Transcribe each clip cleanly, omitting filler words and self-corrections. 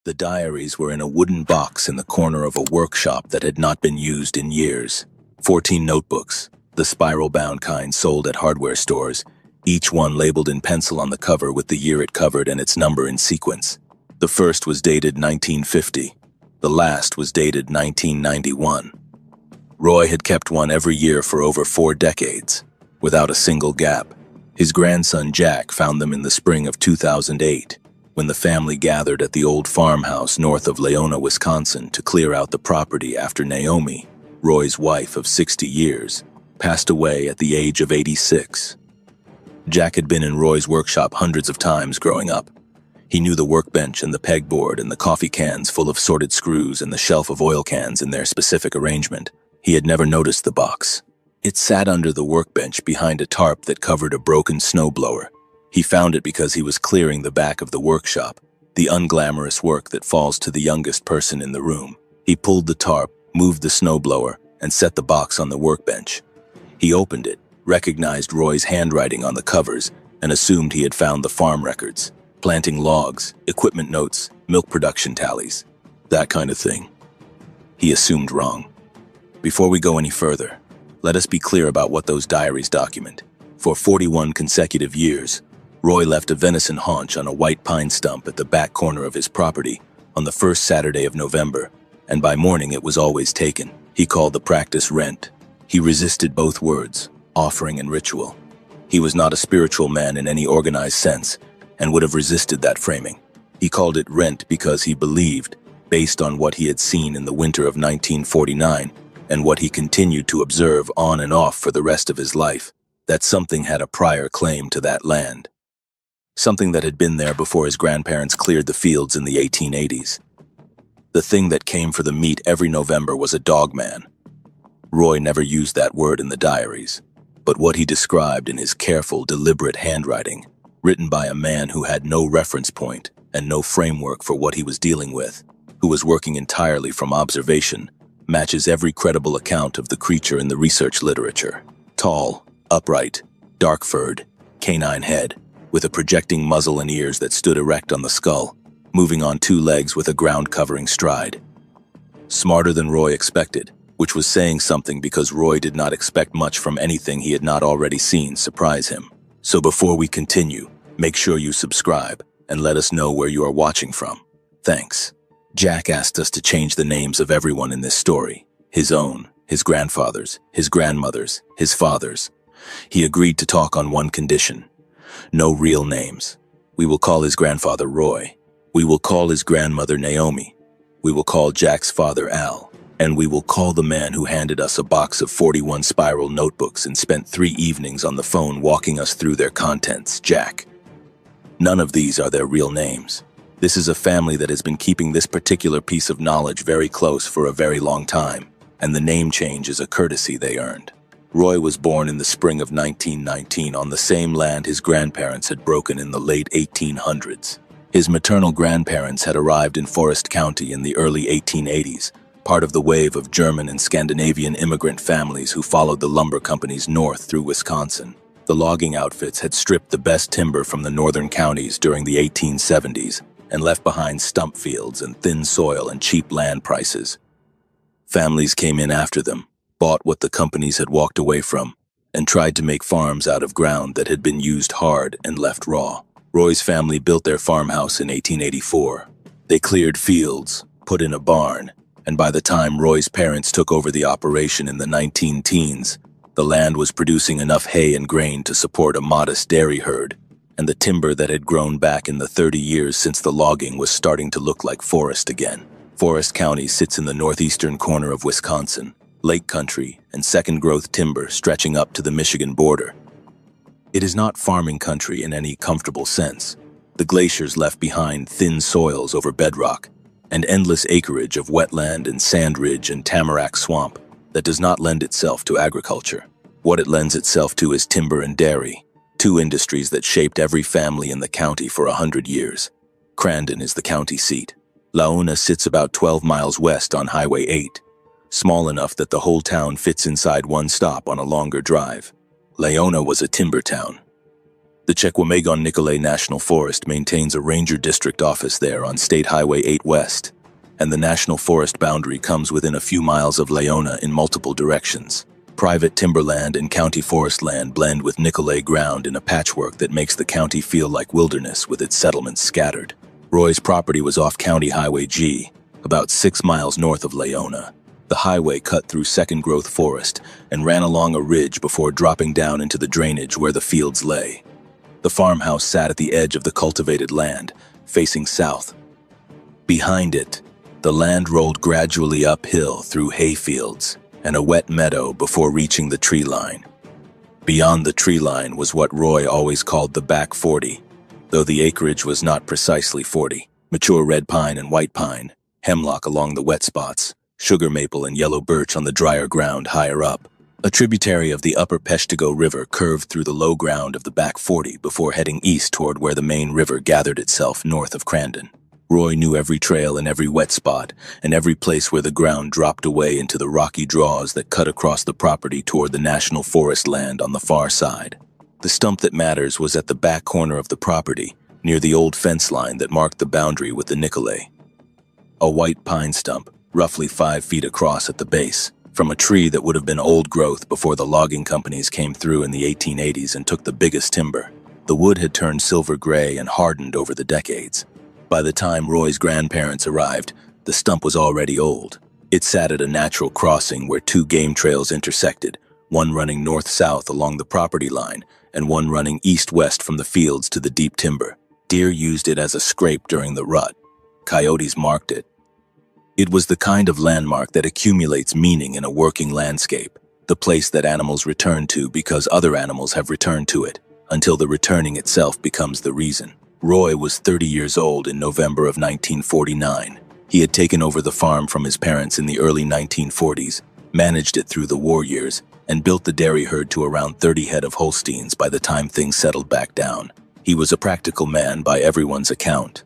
The diaries were in a wooden box in the corner of a workshop that had not been used in years. 14 notebooks, the spiral-bound kind sold at hardware stores, each one labeled in pencil on the cover with the year it covered and its number in sequence. The first was dated 1950. The last was dated 1991. Roy had kept one every year for over 4 decades, without a single gap. His grandson Jack found them in the spring of 2008, when the family gathered at the old farmhouse north of Leona, Wisconsin, to clear out the property after Naomi, Roy's wife of 60 years, passed away at the age of 86. Jack had been in Roy's workshop hundreds of times growing up. He knew the workbench and the pegboard and the coffee cans full of sorted screws and the shelf of oil cans in their specific arrangement. He had never noticed the box. It sat under the workbench behind a tarp that covered a broken snowblower. He found it because he was clearing the back of the workshop, the unglamorous work that falls to the youngest person in the room. He pulled the tarp, moved the snowblower, and set the box on the workbench. He opened it, recognized Roy's handwriting on the covers, and assumed he had found the farm records, planting logs, equipment notes, milk production tallies, that kind of thing. He assumed wrong. Before we go any further, let us be clear about what those diaries document. For 41 consecutive years, Roy left a venison haunch on a white pine stump at the back corner of his property on the first Saturday of November, and by morning it was always taken. He called the practice rent. He resisted both words, offering and ritual. He was not a spiritual man in any organized sense, and would have resisted that framing. He called it rent because he believed, based on what he had seen in the winter of 1949, and what he continued to observe on and off for the rest of his life, that something had a prior claim to that land. Something that had been there before his grandparents cleared the fields in the 1880s. The thing that came for the meat every November was a dogman. Roy never used that word in the diaries, but what he described in his careful, deliberate handwriting, written by a man who had no reference point and no framework for what he was dealing with, who was working entirely from observation, matches every credible account of the creature in the research literature. Tall, upright, dark-furred, canine head, with a projecting muzzle and ears that stood erect on the skull, moving on 2 legs with a ground-covering stride. Smarter than Roy expected, which was saying something because Roy did not expect much from anything he had not already seen surprise him. So before we continue, make sure you subscribe and let us know where you are watching from. Thanks. Jack asked us to change the names of everyone in this story. His own, his grandfather's, his grandmother's, his father's. He agreed to talk on one condition. No real names. We will call his grandfather Roy. We will call his grandmother Naomi. We will call Jack's father Al. And we will call the man who handed us a box of 41 spiral notebooks and spent 3 evenings on the phone walking us through their contents, Jack. None of these are their real names. This is a family that has been keeping this particular piece of knowledge very close for a very long time, and the name change is a courtesy they earned. Roy was born in the spring of 1919 on the same land his grandparents had broken in the late 1800s. His maternal grandparents had arrived in Forest County in the early 1880s, part of the wave of German and Scandinavian immigrant families who followed the lumber companies north through Wisconsin. The logging outfits had stripped the best timber from the northern counties during the 1870s and left behind stump fields and thin soil and cheap land prices. Families came in after them, bought what the companies had walked away from, and tried to make farms out of ground that had been used hard and left raw. Roy's family built their farmhouse in 1884. They cleared fields, put in a barn, and by the time Roy's parents took over the operation in the 19-teens, the land was producing enough hay and grain to support a modest dairy herd, and the timber that had grown back in the 30 years since the logging was starting to look like forest again. Forest County sits in the northeastern corner of Wisconsin, lake country and second-growth timber stretching up to the Michigan border. It is not farming country in any comfortable sense. The glaciers left behind thin soils over bedrock, and endless acreage of wetland and sand ridge and tamarack swamp that does not lend itself to agriculture. What it lends itself to is timber and dairy, 2 industries that shaped every family in the county for 100 years. Crandon is the county seat. Laona sits about 12 miles west on Highway 8, small enough that the whole town fits inside one stop on a longer drive. Leona was a timber town. The Chequamegon-Nicolet National Forest maintains a ranger district office there on State Highway 8 West, and the national forest boundary comes within a few miles of Leona in multiple directions. Private timberland and county forest land blend with Nicolet ground in a patchwork that makes the county feel like wilderness with its settlements scattered. Roy's property was off County Highway G, about 6 miles north of Leona. The highway cut through second-growth forest and ran along a ridge before dropping down into the drainage where the fields lay. The farmhouse sat at the edge of the cultivated land, facing south. Behind it, the land rolled gradually uphill through hayfields and a wet meadow before reaching the tree line. Beyond the tree line was what Roy always called the back 40, though the acreage was not precisely 40. Mature red pine and white pine, hemlock along the wet spots, sugar maple and yellow birch on the drier ground higher up. A tributary of the upper Peshtigo River curved through the low ground of the back 40 before heading east toward where the main river gathered itself north of Crandon. Roy knew every trail and every wet spot, and every place where the ground dropped away into the rocky draws that cut across the property toward the national forest land on the far side. The stump that matters was at the back corner of the property, near the old fence line that marked the boundary with the Nicolet. A white pine stump, roughly 5 feet across at the base, from a tree that would have been old growth before the logging companies came through in the 1880s and took the biggest timber. The wood had turned silver gray and hardened over the decades. By the time Roy's grandparents arrived, the stump was already old. It sat at a natural crossing where 2 game trails intersected, one running north-south along the property line and one running east-west from the fields to the deep timber. Deer used it as a scrape during the rut. Coyotes marked it. It was the kind of landmark that accumulates meaning in a working landscape, the place that animals return to because other animals have returned to it, until the returning itself becomes the reason. Roy was 30 years old in November of 1949. He had taken over the farm from his parents in the early 1940s, managed it through the war years, and built the dairy herd to around 30 head of Holsteins by the time things settled back down. He was a practical man by everyone's account.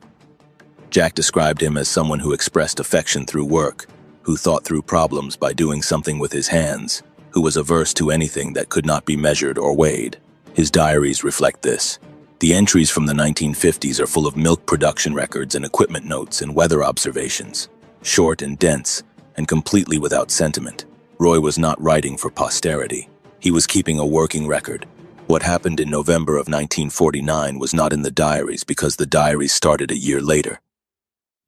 Jack described him as someone who expressed affection through work, who thought through problems by doing something with his hands, who was averse to anything that could not be measured or weighed. His diaries reflect this. The entries from the 1950s are full of milk production records and equipment notes and weather observations, short and dense, and completely without sentiment. Roy was not writing for posterity. He was keeping a working record. What happened in November of 1949 was not in the diaries because the diaries started a year later.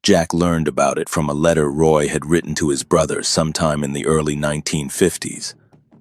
Jack learned about it from a letter Roy had written to his brother sometime in the early 1950s,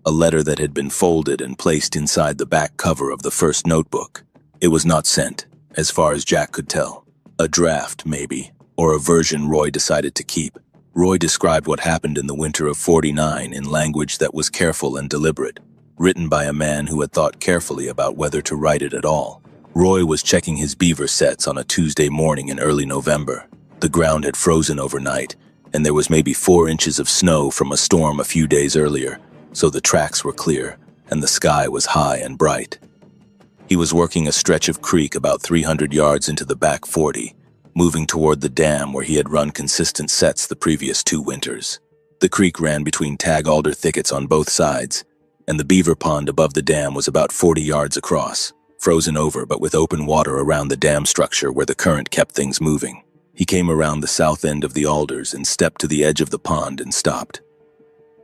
a letter that had been folded and placed inside the back cover of the first notebook. It was not sent, as far as Jack could tell. A draft, maybe, or a version Roy decided to keep. Roy described what happened in the winter of '49 in language that was careful and deliberate, written by a man who had thought carefully about whether to write it at all. Roy was checking his beaver sets on a Tuesday morning in early November. The ground had frozen overnight, and there was maybe 4 inches of snow from a storm a few days earlier, so the tracks were clear, and the sky was high and bright. He was working a stretch of creek about 300 yards into the back 40, moving toward the dam where he had run consistent sets the previous 2 winters. The creek ran between tag alder thickets on both sides, and the beaver pond above the dam was about 40 yards across, frozen over but with open water around the dam structure where the current kept things moving. He came around the south end of the alders and stepped to the edge of the pond and stopped.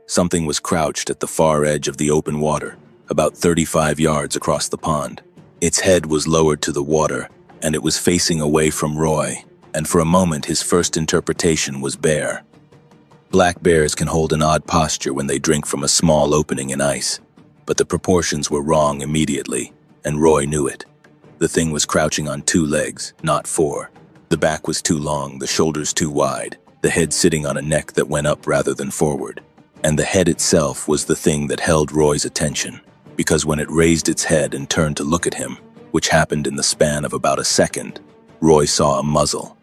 Something was crouched at the far edge of the open water, about 35 yards across the pond. Its head was lowered to the water, and it was facing away from Roy, and for a moment his first interpretation was bear. Black bears can hold an odd posture when they drink from a small opening in ice, but the proportions were wrong immediately, and Roy knew it. The thing was crouching on 2 legs, not 4. The back was too long, the shoulders too wide, the head sitting on a neck that went up rather than forward. And the head itself was the thing that held Roy's attention, because when it raised its head and turned to look at him, which happened in the span of about a second, Roy saw a muzzle.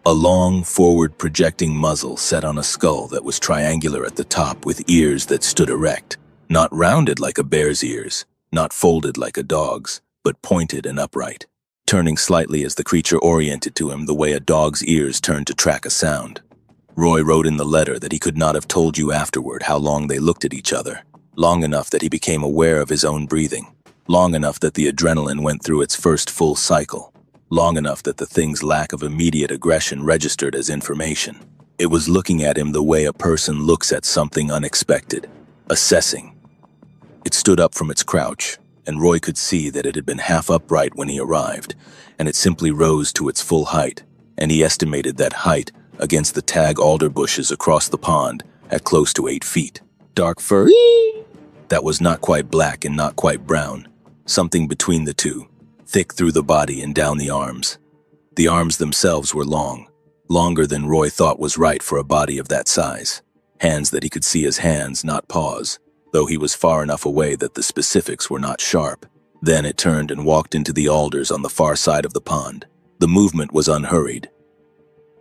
A long, forward-projecting muzzle set on a skull that was triangular at the top with ears that stood erect, not rounded like a bear's ears, not folded like a dog's, but pointed and upright, turning slightly as the creature oriented to him the way a dog's ears turn to track a sound. Roy wrote in the letter that he could not have told you afterward how long they looked at each other, long enough that he became aware of his own breathing. long enough that the adrenaline went through its first full cycle, long enough that the thing's lack of immediate aggression registered as information. It was looking at him the way a person looks at something unexpected, assessing. It stood up from its crouch, and Roy could see that it had been half upright when he arrived, and it simply rose to its full height, and he estimated that height against the tag alder bushes across the pond at close to 8 feet. Dark fur that was not quite black and not quite brown, something between the two, thick through the body and down the arms. The arms themselves were long, longer than Roy thought was right for a body of that size. Hands that he could see as hands, not paws, though he was far enough away that the specifics were not sharp. Then it turned and walked into the alders on the far side of the pond. The movement was unhurried.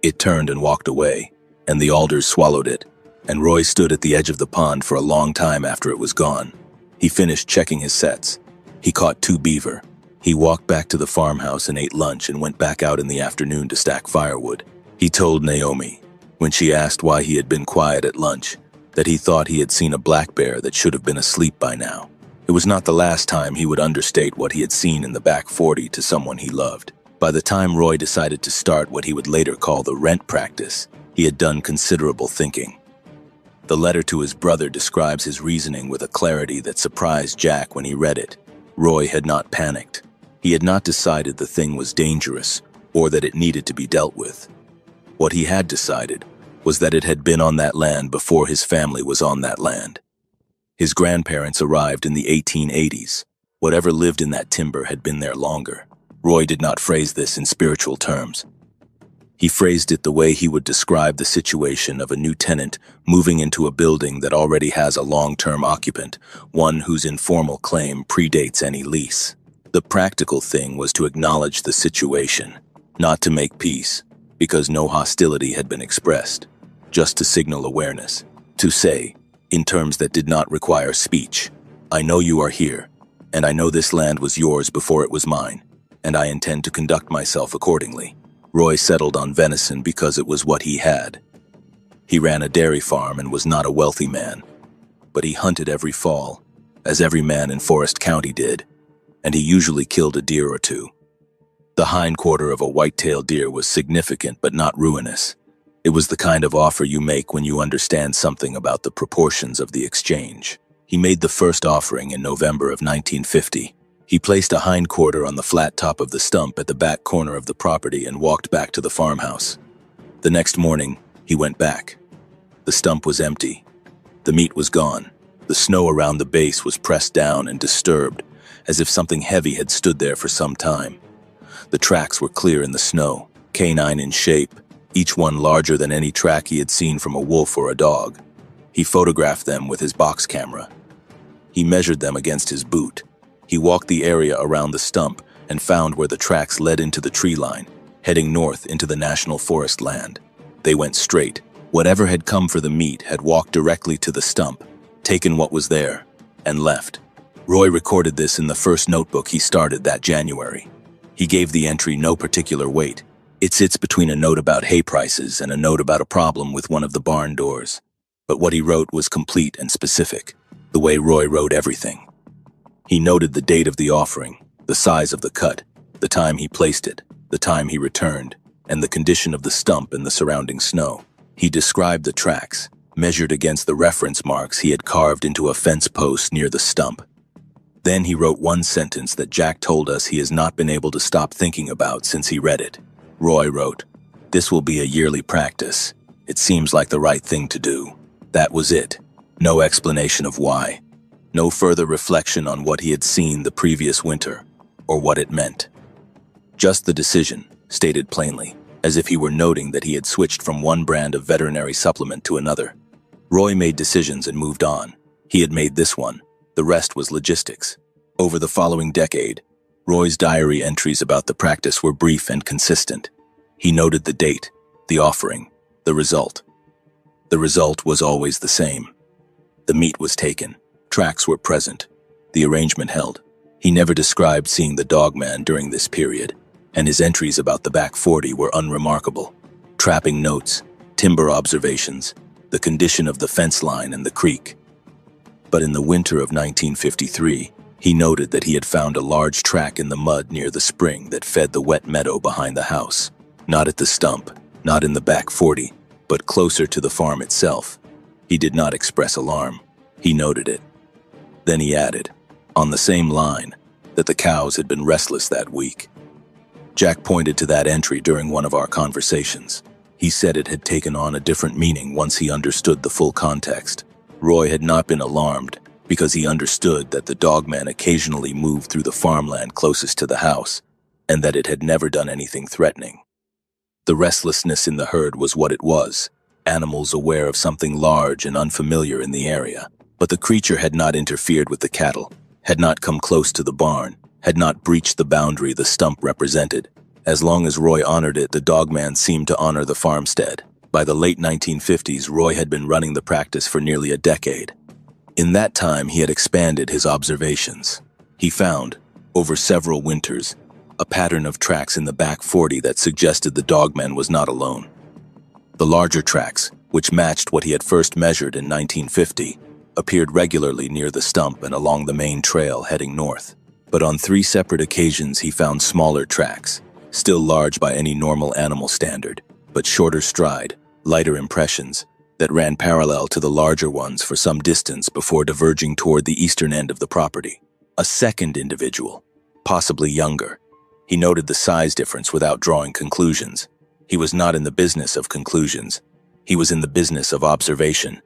It turned and walked away, and the alders swallowed it, and Roy stood at the edge of the pond for a long time after it was gone. He finished checking his sets. He caught 2 beaver. He walked back to the farmhouse and ate lunch and went back out in the afternoon to stack firewood. He told Naomi, when she asked why he had been quiet at lunch, that he thought he had seen a black bear that should have been asleep by now. It was not the last time he would understate what he had seen in the back 40 to someone he loved. By the time Roy decided to start what he would later call the rent practice, he had done considerable thinking. The letter to his brother describes his reasoning with a clarity that surprised Jack when he read it. Roy had not panicked. He had not decided the thing was dangerous or that it needed to be dealt with. What he had decided was that it had been on that land before his family was on that land. His grandparents arrived in the 1880s. Whatever lived in that timber had been there longer. Roy did not phrase this in spiritual terms. He phrased it the way he would describe the situation of a new tenant moving into a building that already has a long-term occupant, one whose informal claim predates any lease. The practical thing was to acknowledge the situation, not to make peace, because no hostility had been expressed, just to signal awareness, to say, in terms that did not require speech, "I know you are here, and I know this land was yours before it was mine, and I intend to conduct myself accordingly." Roy settled on venison because it was what he had. He ran a dairy farm and was not a wealthy man, but he hunted every fall, as every man in Forest County did, and he usually killed a deer or two. The hindquarter of a white-tailed deer was significant but not ruinous. It was the kind of offer you make when you understand something about the proportions of the exchange. He made the first offering in November of 1950. He placed a hindquarter on the flat top of the stump at the back corner of the property and walked back to the farmhouse. The next morning, he went back. The stump was empty. The meat was gone. The snow around the base was pressed down and disturbed, as if something heavy had stood there for some time. The tracks were clear in the snow, canine in shape, each one larger than any track he had seen from a wolf or a dog. He photographed them with his box camera. He measured them against his boot. He walked the area around the stump and found where the tracks led into the tree line, heading north into the National Forest land. They went straight. Whatever had come for the meat had walked directly to the stump, taken what was there, and left. Roy recorded this in the first notebook he started that January. He gave the entry no particular weight. It sits between a note about hay prices and a note about a problem with one of the barn doors. But what he wrote was complete and specific, the way Roy wrote everything. He noted the date of the offering, the size of the cut, the time he placed it, the time he returned, and the condition of the stump and the surrounding snow. He described the tracks, measured against the reference marks he had carved into a fence post near the stump. Then he wrote one sentence that Jack told us he has not been able to stop thinking about since he read it. Roy wrote, "This will be a yearly practice. It seems like the right thing to do." That was it. No explanation of why. No further reflection on what he had seen the previous winter, or what it meant. Just the decision, stated plainly, as if he were noting that he had switched from one brand of veterinary supplement to another. Roy made decisions and moved on. He had made this one. The rest was logistics. Over the following decade, Roy's diary entries about the practice were brief and consistent. He noted the date, the offering, the result. The result was always the same. The meat was taken. Tracks were present. The arrangement held. He never described seeing the DOGMAN during this period, and his entries about the back 40 were unremarkable. Trapping notes, timber observations, the condition of the fence line and the creek. But in the winter of 1953, He noted that he had found a large track in the mud near the spring that fed the wet meadow behind the house. Not at the stump, not in the back 40, but closer to the farm itself. He did not express alarm. He noted it. Then he added, on the same line, that the cows had been restless that week. Jack pointed to that entry during one of our conversations. He said it had taken on a different meaning once he understood the full context. Roy had not been alarmed because he understood that the dogman occasionally moved through the farmland closest to the house, and that it had never done anything threatening. The restlessness in the herd was what it was, animals aware of something large and unfamiliar in the area. But the creature had not interfered with the cattle, had not come close to the barn, had not breached the boundary the stump represented. As long as Roy honored it, the dogman seemed to honor the farmstead. By the late 1950s, Roy had been running the practice for nearly a decade. In that time, he had expanded his observations. He found, over several winters, a pattern of tracks in the back 40 that suggested the dogman was not alone. The larger tracks, which matched what he had first measured in 1950, appeared regularly near the stump and along the main trail heading north. But on 3 separate occasions he found smaller tracks, still large by any normal animal standard, but shorter stride, lighter impressions, that ran parallel to the larger ones for some distance before diverging toward the eastern end of the property. A second individual, possibly younger. He noted the size difference without drawing conclusions. He was not in the business of conclusions. He was in the business of observation.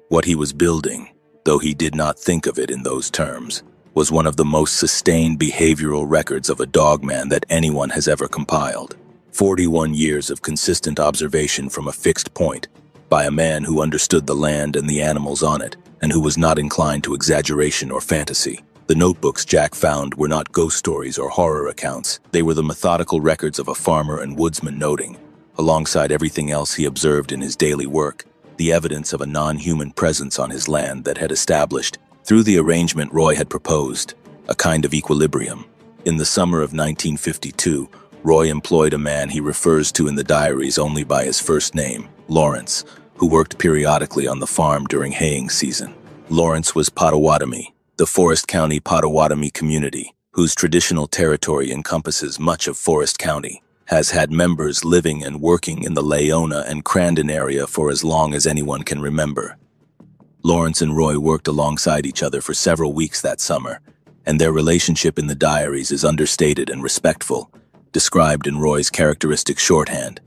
What he was building, though he did not think of it in those terms, was one of the most sustained behavioral records of a dogman that anyone has ever compiled. 41 years of consistent observation from a fixed point, by a man who understood the land and the animals on it, and who was not inclined to exaggeration or fantasy. The notebooks Jack found were not ghost stories or horror accounts. They were the methodical records of a farmer and woodsman noting, alongside everything else he observed in his daily work, the evidence of a non-human presence on his land that had established, through the arrangement Roy had proposed, a kind of equilibrium. In the summer of 1952, Roy employed a man he refers to in the diaries only by his first name, Lawrence, who worked periodically on the farm during haying season. Lawrence was Potawatomi, the Forest County Potawatomi community, whose traditional territory encompasses much of Forest County, has had members living and working in the Leona and Crandon area for as long as anyone can remember. Lawrence and Roy worked alongside each other for several weeks that summer, and their relationship in the diaries is understated and respectful, described in Roy's characteristic shorthand: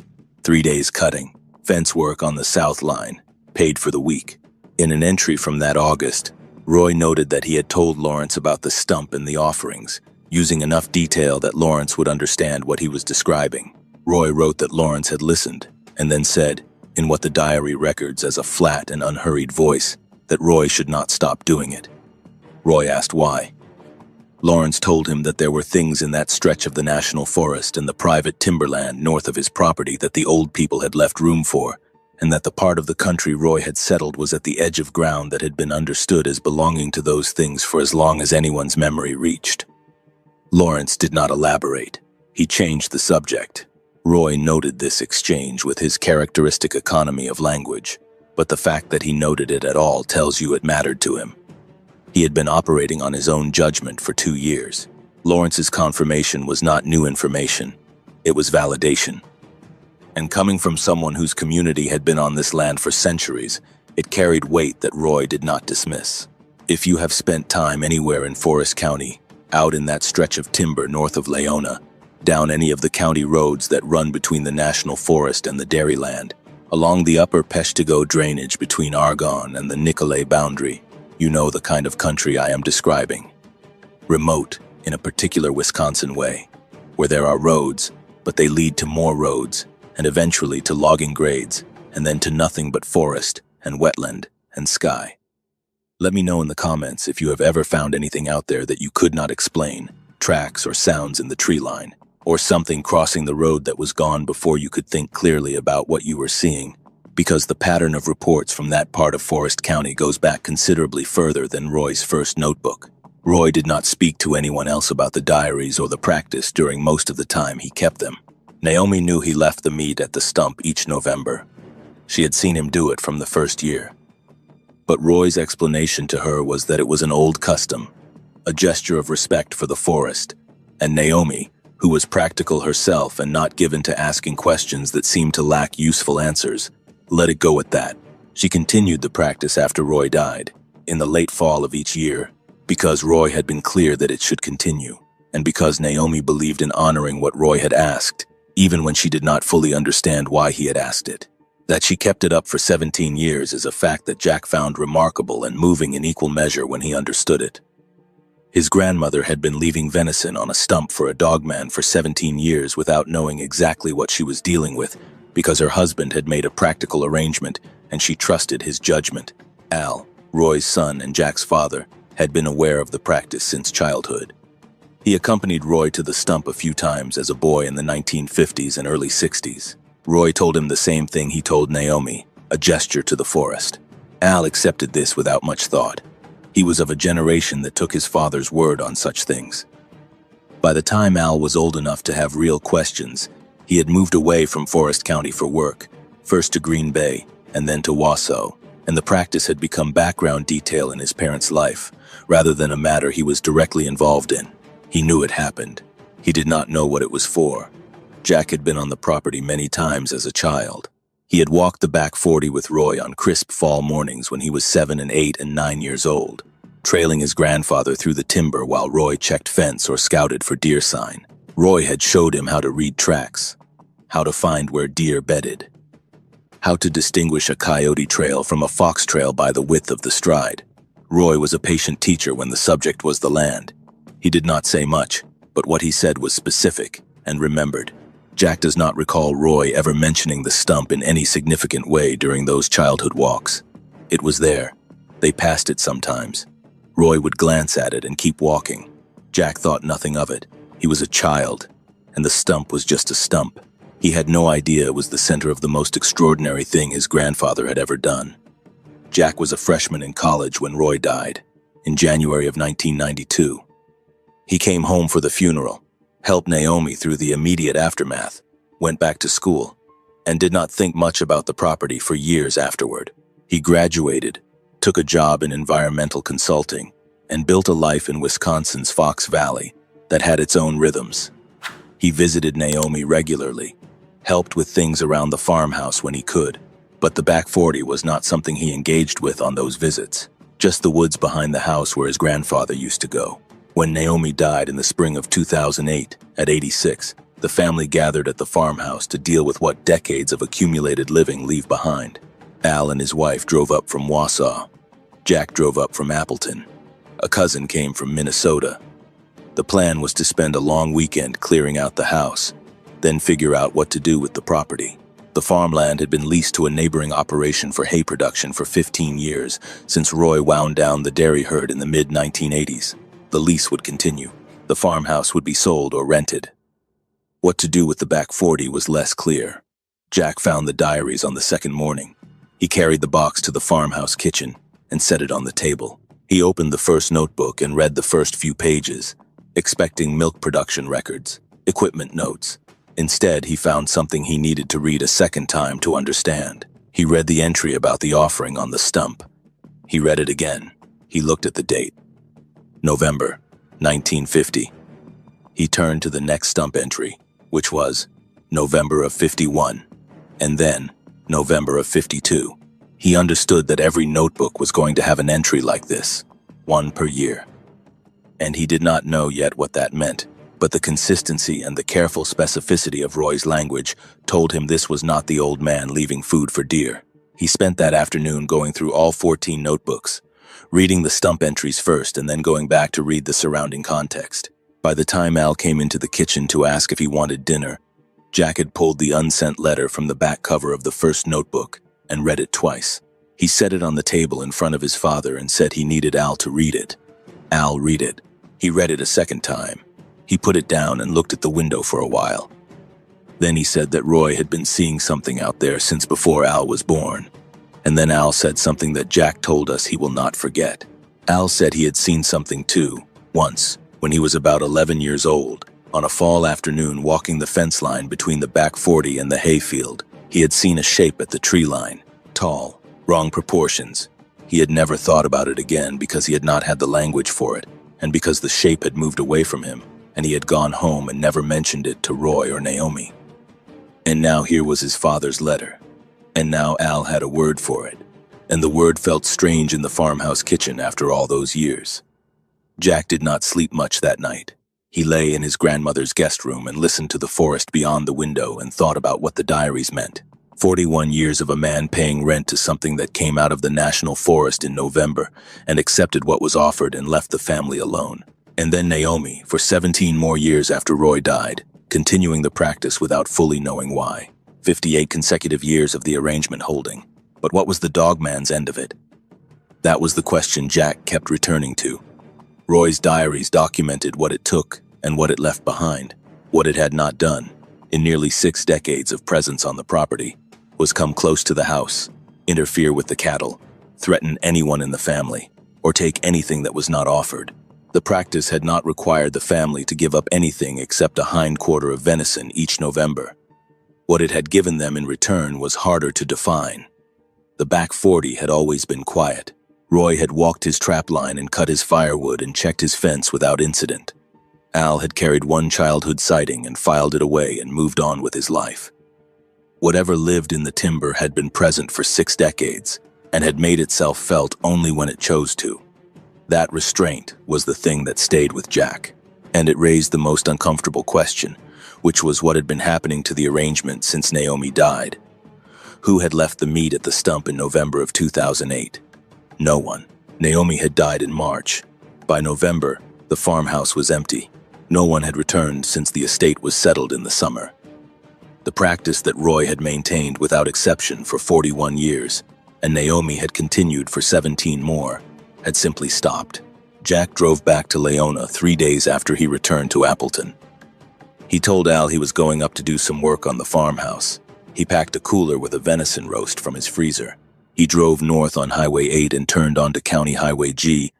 3 days cutting, fence work on the south line, paid for the week. In an entry from that August, Roy noted that he had told Lawrence about the stump and the offerings, using enough detail that Lawrence would understand what he was describing. Roy wrote that Lawrence had listened, and then said, in what the diary records as a flat and unhurried voice, that Roy should not stop doing it. Roy asked why. Lawrence told him that there were things in that stretch of the national forest and the private timberland north of his property that the old people had left room for, and that the part of the country Roy had settled was at the edge of ground that had been understood as belonging to those things for as long as anyone's memory reached. Lawrence did not elaborate. He changed the subject. Roy noted this exchange with his characteristic economy of language, but the fact that he noted it at all tells you it mattered to him. He had been operating on his own judgment for 2 years. Lawrence's confirmation was not new information. It was validation. And coming from someone whose community had been on this land for centuries, it carried weight that Roy did not dismiss. If you have spent time anywhere in Forest County, out in that stretch of timber north of Leona, down any of the county roads that run between the National Forest and the Dairyland, along the upper Peshtigo drainage between Argonne and the Nicolet boundary, you know the kind of country I am describing. Remote, in a particular Wisconsin way, where there are roads, but they lead to more roads, and eventually to logging grades, and then to nothing but forest and wetland and sky. Let me know in the comments if you have ever found anything out there that you could not explain, tracks or sounds in the tree line, or something crossing the road that was gone before you could think clearly about what you were seeing, because the pattern of reports from that part of Forest County goes back considerably further than Roy's first notebook. Roy did not speak to anyone else about the diaries or the practice during most of the time he kept them. Naomi knew he left the meat at the stump each November. She had seen him do it from the first year. But Roy's explanation to her was that it was an old custom, a gesture of respect for the forest. And Naomi, who was practical herself and not given to asking questions that seemed to lack useful answers, let it go at that. She continued the practice after Roy died, in the late fall of each year, because Roy had been clear that it should continue, and because Naomi believed in honoring what Roy had asked, even when she did not fully understand why he had asked it. That she kept it up for 17 years is a fact that Jack found remarkable and moving in equal measure when he understood it. His grandmother had been leaving venison on a stump for a dogman for 17 years without knowing exactly what she was dealing with, because her husband had made a practical arrangement and she trusted his judgment. Al, Roy's son and Jack's father, had been aware of the practice since childhood. He accompanied Roy to the stump a few times as a boy in the 1950s and early 60s. Roy told him the same thing he told Naomi, a gesture to the forest. Al accepted this without much thought. He was of a generation that took his father's word on such things. By the time Al was old enough to have real questions, he had moved away from Forest County for work, first to Green Bay and then to Wausau, and the practice had become background detail in his parents' life, rather than a matter he was directly involved in. He knew it happened. He did not know what it was for. Jack had been on the property many times as a child. He had walked the back 40 with Roy on crisp fall mornings when he was 7 and 8 and 9 years old, trailing his grandfather through the timber while Roy checked fence or scouted for deer sign. Roy had showed him how to read tracks, how to find where deer bedded, how to distinguish a coyote trail from a fox trail by the width of the stride. Roy was a patient teacher when the subject was the land. He did not say much, but what he said was specific and remembered. Jack does not recall Roy ever mentioning the stump in any significant way during those childhood walks. It was there. They passed it sometimes. Roy would glance at it and keep walking. Jack thought nothing of it. He was a child, and the stump was just a stump. He had no idea it was the center of the most extraordinary thing his grandfather had ever done. Jack was a freshman in college when Roy died, in January of 1992. He came home for the funeral, helped Naomi through the immediate aftermath, went back to school, and did not think much about the property for years afterward. He graduated, took a job in environmental consulting, and built a life in Wisconsin's Fox Valley that had its own rhythms. He visited Naomi regularly, helped with things around the farmhouse when he could, but the back 40 was not something he engaged with on those visits, just the woods behind the house where his grandfather used to go. When Naomi died in the spring of 2008, at 86, the family gathered at the farmhouse to deal with what decades of accumulated living leave behind. Al and his wife drove up from Wausau. Jack drove up from Appleton. A cousin came from Minnesota. The plan was to spend a long weekend clearing out the house, then figure out what to do with the property. The farmland had been leased to a neighboring operation for hay production for 15 years, since Roy wound down the dairy herd in the mid-1980s. The lease would continue. The farmhouse would be sold or rented. What to do with the back 40 was less clear. Jack found the diaries on the second morning. He carried the box to the farmhouse kitchen and set it on the table. He opened the first notebook and read the first few pages, expecting milk production records, equipment notes. Instead, he found something he needed to read a second time to understand. He read the entry about the offering on the stump. He read it again. He looked at the date. November 1950. He turned to the next stump entry, which was November of 51, and then November of 52. He understood that every notebook was going to have an entry like this, one per year. And he did not know yet what that meant, but the consistency and the careful specificity of Roy's language told him this was not the old man leaving food for deer. He spent that afternoon going through all 14 notebooks, reading the stump entries first and then going back to read the surrounding context. By the time Al came into the kitchen to ask if he wanted dinner, Jack had pulled the unsent letter from the back cover of the first notebook and read it twice. He set it on the table in front of his father and said he needed Al to read it. Al read it. He read it a second time. He put it down and looked at the window for a while. Then he said that Roy had been seeing something out there since before Al was born. And then Al said something that Jack told us he will not forget. Al said he had seen something too, once, when he was about 11 years old, on a fall afternoon walking the fence line between the back 40 and the hayfield. He had seen a shape at the tree line, tall, wrong proportions. He had never thought about it again because he had not had the language for it, and because the shape had moved away from him, and he had gone home and never mentioned it to Roy or Naomi. And now here was his father's letter. And now Al had a word for it, and the word felt strange in the farmhouse kitchen after all those years. Jack did not sleep much that night. He lay in his grandmother's guest room and listened to the forest beyond the window and thought about what the diaries meant. 41 years of a man paying rent to something that came out of the national forest in November and accepted what was offered and left the family alone. And then Naomi, for 17 more years after Roy died, continuing the practice without fully knowing why. 58 consecutive years of the arrangement holding. But what was the dogman's end of it? That was the question Jack kept returning to. Roy's diaries documented what it took and what it left behind, what it had not done, in nearly 6 decades of presence on the property, was come close to the house, interfere with the cattle, threaten anyone in the family, or take anything that was not offered. The practice had not required the family to give up anything except a hindquarter of venison each November. What it had given them in return was harder to define. The back 40 had always been quiet. Roy had walked his trap line and cut his firewood and checked his fence without incident. Al had carried one childhood sighting and filed it away and moved on with his life. Whatever lived in the timber had been present for 6 decades and had made itself felt only when it chose to. That restraint was the thing that stayed with Jack, and it raised the most uncomfortable question, which was what had been happening to the arrangement since Naomi died. Who had left the meat at the stump in November of 2008? No one. Naomi had died in March. By November, the farmhouse was empty. No one had returned since the estate was settled in the summer. The practice that Roy had maintained without exception for 41 years, and Naomi had continued for 17 more, had simply stopped. Jack drove back to Leona 3 days after he returned to Appleton. He told Al he was going up to do some work on the farmhouse. He packed a cooler with a venison roast from his freezer. He drove north on Highway 8 and turned onto County Highway G,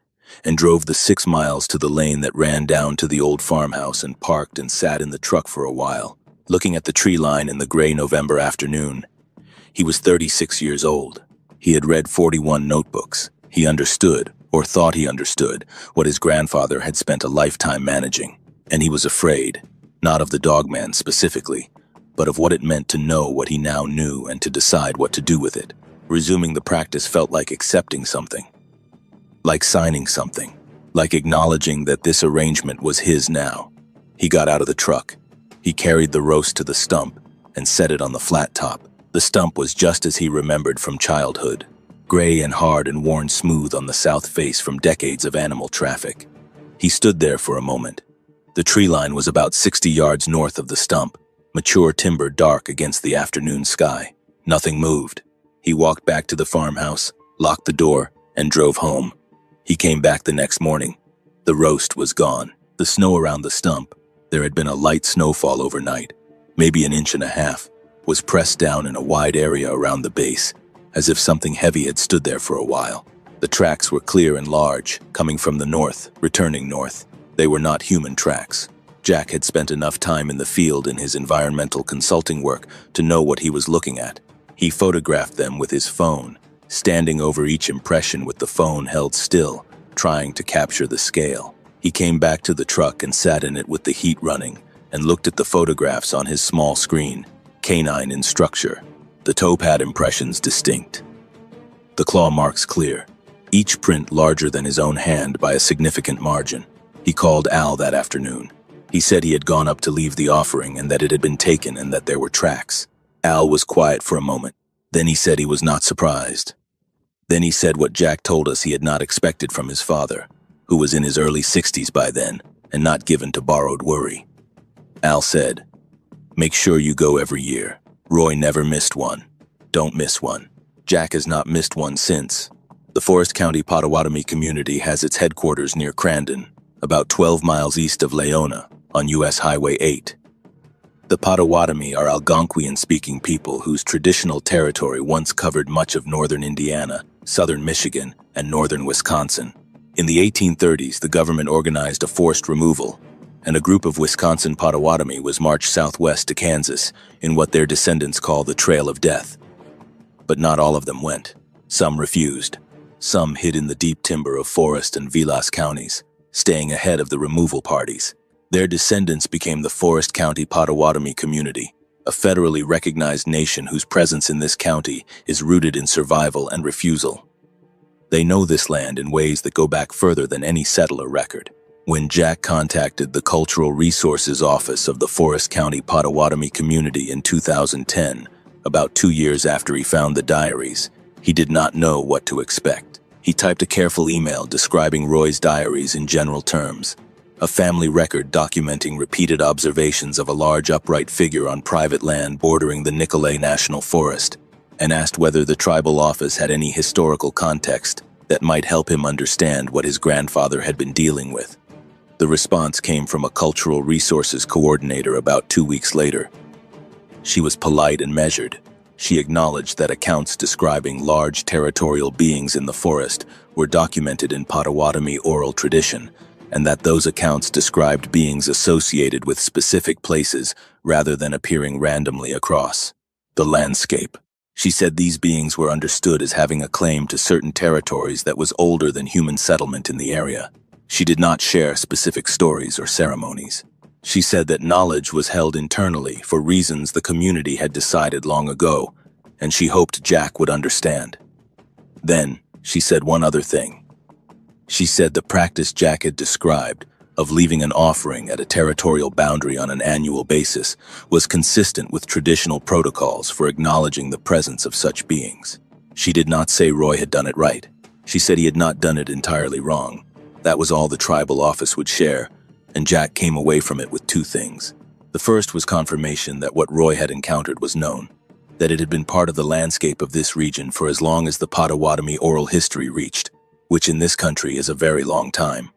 and drove the 6 miles to the lane that ran down to the old farmhouse and parked and sat in the truck for a while, looking at the tree line in the gray November afternoon. He was 36 years old. He had read 41 notebooks. He understood, or thought he understood, what his grandfather had spent a lifetime managing. And he was afraid, not of the dogman specifically, but of what it meant to know what he now knew and to decide what to do with it. Resuming the practice felt like accepting something. Like signing something, like acknowledging that this arrangement was his now. He got out of the truck. He carried the roast to the stump and set it on the flat top. The stump was just as he remembered from childhood, gray and hard and worn smooth on the south face from decades of animal traffic. He stood there for a moment. The tree line was about 60 yards north of the stump, mature timber dark against the afternoon sky. Nothing moved. He walked back to the farmhouse, locked the door, and drove home. He came back the next morning. The roast was gone. The snow around the stump, there had been a light snowfall overnight, maybe 1.5 inches, was pressed down in a wide area around the base, as if something heavy had stood there for a while. The tracks were clear and large, coming from the north, returning north. They were not human tracks. Jack had spent enough time in the field in his environmental consulting work to know what he was looking at. He photographed them with his phone, standing over each impression with the phone held still, trying to capture the scale. He came back to the truck and sat in it with the heat running and looked at the photographs on his small screen, canine in structure, the toe pad impressions distinct. The claw marks clear, each print larger than his own hand by a significant margin. He called Al that afternoon. He said he had gone up to leave the offering and that it had been taken and that there were tracks. Al was quiet for a moment. Then he said he was not surprised. Then he said what Jack told us he had not expected from his father, who was in his early 60s by then and not given to borrowed worry. Al said, "Make sure you go every year. Roy never missed one. Don't miss one." Jack has not missed one since. The Forest County Potawatomi community has its headquarters near Crandon, about 12 miles east of Leona, on US Highway 8. The Potawatomi are Algonquian-speaking people whose traditional territory once covered much of northern Indiana, southern Michigan, and northern Wisconsin. In the 1830s, the government organized a forced removal, and a group of Wisconsin Potawatomi was marched southwest to Kansas in what their descendants call the Trail of Death. But not all of them went. Some refused. Some hid in the deep timber of Forest and Vilas counties, staying ahead of the removal parties. Their descendants became the Forest County Potawatomi community, a federally recognized nation whose presence in this county is rooted in survival and refusal. They know this land in ways that go back further than any settler record. When Jack contacted the Cultural Resources Office of the Forest County Potawatomi community in 2010, about 2 years after he found the diaries, he did not know what to expect. He typed a careful email describing Roy's diaries in general terms, a family record documenting repeated observations of a large upright figure on private land bordering the Nicolet National Forest, and asked whether the tribal office had any historical context that might help him understand what his grandfather had been dealing with. The response came from a cultural resources coordinator about 2 weeks later. She was polite and measured. She acknowledged that accounts describing large territorial beings in the forest were documented in Potawatomi oral tradition, and that those accounts described beings associated with specific places rather than appearing randomly across the landscape. She said these beings were understood as having a claim to certain territories that was older than human settlement in the area. She did not share specific stories or ceremonies. She said that knowledge was held internally for reasons the community had decided long ago, and she hoped Jack would understand. Then, she said one other thing. She said the practice Jack had described of leaving an offering at a territorial boundary on an annual basis was consistent with traditional protocols for acknowledging the presence of such beings. She did not say Roy had done it right. She said he had not done it entirely wrong. That was all the tribal office would share, and Jack came away from it with 2 things. The first was confirmation that what Roy had encountered was known, that it had been part of the landscape of this region for as long as the Potawatomi oral history reached, which in this country is a very long time.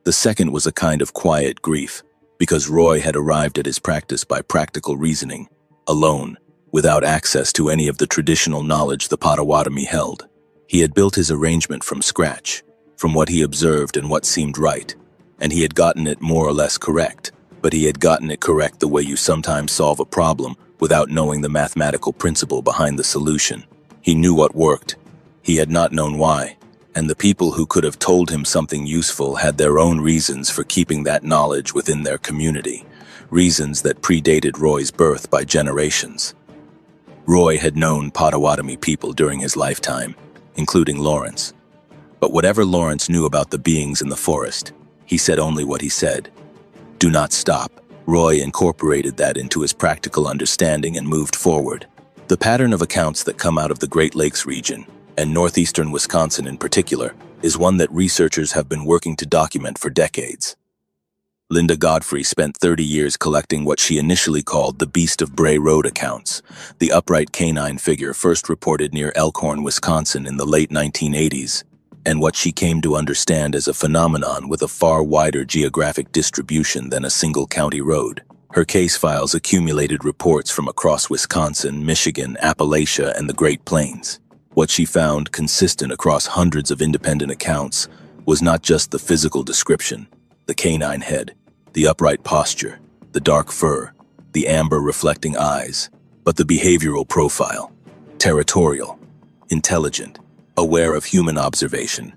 The second was a kind of quiet grief, because Roy had arrived at his practice by practical reasoning, alone, without access to any of the traditional knowledge the Potawatomi held. He had built his arrangement from scratch, from what he observed and what seemed right, and he had gotten it more or less correct, but he had gotten it correct the way you sometimes solve a problem without knowing the mathematical principle behind the solution. He knew what worked. He had not known why. And the people who could have told him something useful had their own reasons for keeping that knowledge within their community, reasons that predated Roy's birth by generations. Roy had known Potawatomi people during his lifetime, including Lawrence. But whatever Lawrence knew about the beings in the forest, he said only what he said. Do not stop. Roy incorporated that into his practical understanding and moved forward. The pattern of accounts that come out of the Great Lakes region, and northeastern Wisconsin in particular, is one that researchers have been working to document for decades. Linda Godfrey spent 30 years collecting what she initially called the Beast of Bray Road accounts, the upright canine figure first reported near Elkhorn, Wisconsin in the late 1980s, and what she came to understand as a phenomenon with a far wider geographic distribution than a single county road. Her case files accumulated reports from across Wisconsin, Michigan, Appalachia, and the Great Plains. What she found, consistent across hundreds of independent accounts, was not just the physical description, the canine head, the upright posture, the dark fur, the amber reflecting eyes, but the behavioral profile, territorial, intelligent, aware of human observation,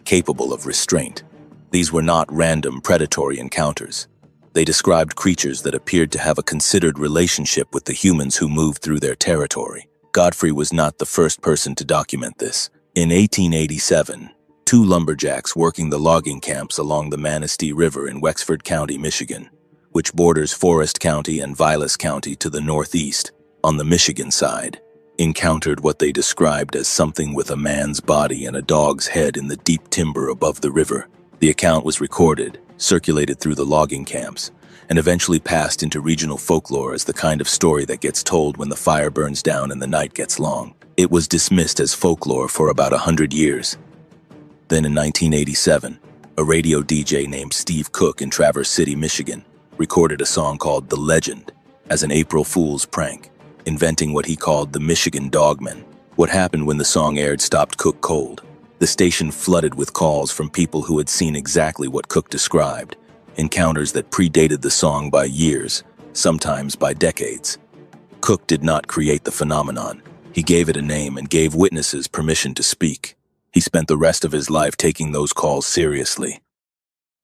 capable of restraint. These were not random predatory encounters. They described creatures that appeared to have a considered relationship with the humans who moved through their territory. Godfrey was not the first person to document this. In 1887, 2 lumberjacks working the logging camps along the Manistee River in Wexford County, Michigan, which borders Forest County and Vilas County to the northeast, on the Michigan side, encountered what they described as something with a man's body and a dog's head in the deep timber above the river. The account was recorded, circulated through the logging camps, and eventually passed into regional folklore as the kind of story that gets told when the fire burns down and the night gets long. It was dismissed as folklore for about 100 years. Then in 1987, a radio DJ named Steve Cook in Traverse City, Michigan, recorded a song called The Legend as an April Fool's prank, inventing what he called the Michigan DOGMAN. What happened when the song aired stopped Cook cold. The station flooded with calls from people who had seen exactly what Cook described, encounters that predated the song by years, sometimes by decades. Cook did not create the phenomenon. He gave it a name and gave witnesses permission to speak. He spent the rest of his life taking those calls seriously.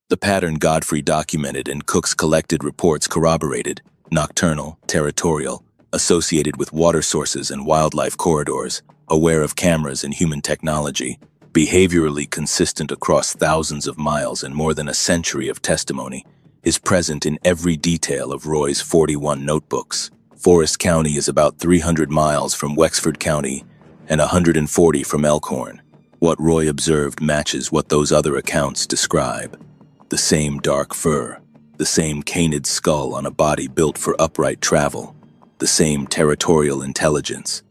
The pattern Godfrey documented and Cook's collected reports corroborated: nocturnal, territorial, associated with water sources and wildlife corridors, aware of cameras and human technology, behaviorally consistent across thousands of miles and more than a century of testimony, is present in every detail of Roy's 41 notebooks. Forest County is about 300 miles from Wexford County and 140 from Elkhorn. What Roy observed matches what those other accounts describe. The same dark fur, the same canid skull on a body built for upright travel, the same territorial intelligence,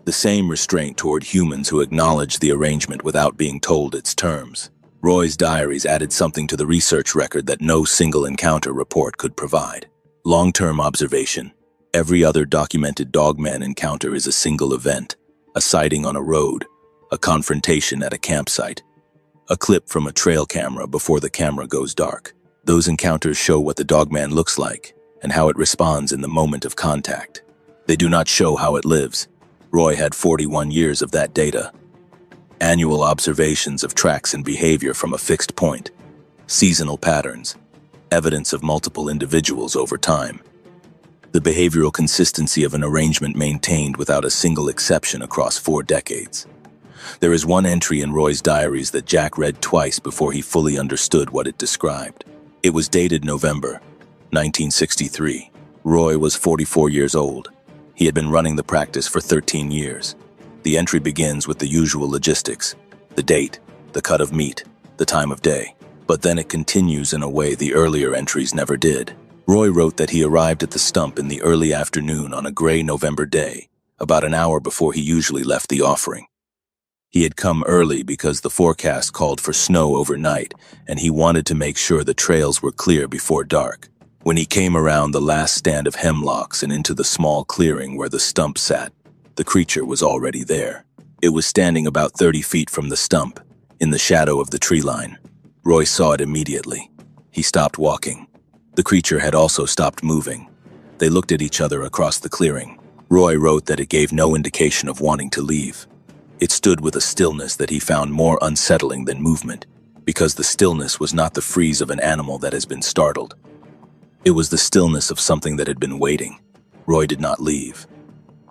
the same restraint toward humans who acknowledge the arrangement without being told its terms. Roy's diaries added something to the research record that no single encounter report could provide: long-term observation. Every other documented Dogman encounter is a single event: a sighting on a road, a confrontation at a campsite, a clip from a trail camera before the camera goes dark. Those encounters show what the Dogman looks like and how it responds in the moment of contact. They do not show how it lives. Roy had 41 years of that data. Annual observations of tracks and behavior from a fixed point, seasonal patterns, evidence of multiple individuals over time. The behavioral consistency of an arrangement maintained without a single exception across 4 decades. There is one entry in Roy's diaries that Jack read twice before he fully understood what it described. It was dated November 1963. Roy was 44 years old. He had been running the practice for 13 years. The entry begins with the usual logistics: the date, the cut of meat, the time of day. But then it continues in a way the earlier entries never did. Roy wrote that he arrived at the stump in the early afternoon on a gray November day, about an hour before he usually left the offering. He had come early because the forecast called for snow overnight, and he wanted to make sure the trails were clear before dark. When he came around the last stand of hemlocks and into the small clearing where the stump sat, the creature was already there. It was standing about 30 feet from the stump, in the shadow of the tree line. Roy saw it immediately. He stopped walking. The creature had also stopped moving. They looked at each other across the clearing. Roy wrote that it gave no indication of wanting to leave. It stood with a stillness that he found more unsettling than movement, because the stillness was not the freeze of an animal that has been startled. It was the stillness of something that had been waiting. Roy did not leave.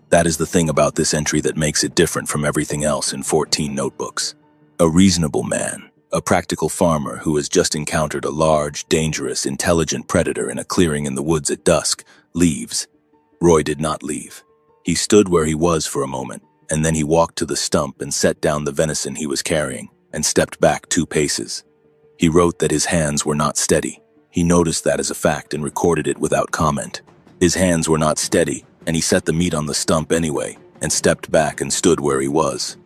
That is the thing about this entry that makes it different from everything else in 14 notebooks. A reasonable man, a practical farmer who has just encountered a large, dangerous, intelligent predator in a clearing in the woods at dusk, leaves. Roy did not leave. He stood where he was for a moment, and then he walked to the stump and set down the venison he was carrying, and stepped back 2 paces. He wrote that his hands were not steady. He noticed that as a fact and recorded it without comment. His hands were not steady, and he set the meat on the stump anyway, and stepped back and stood where he was.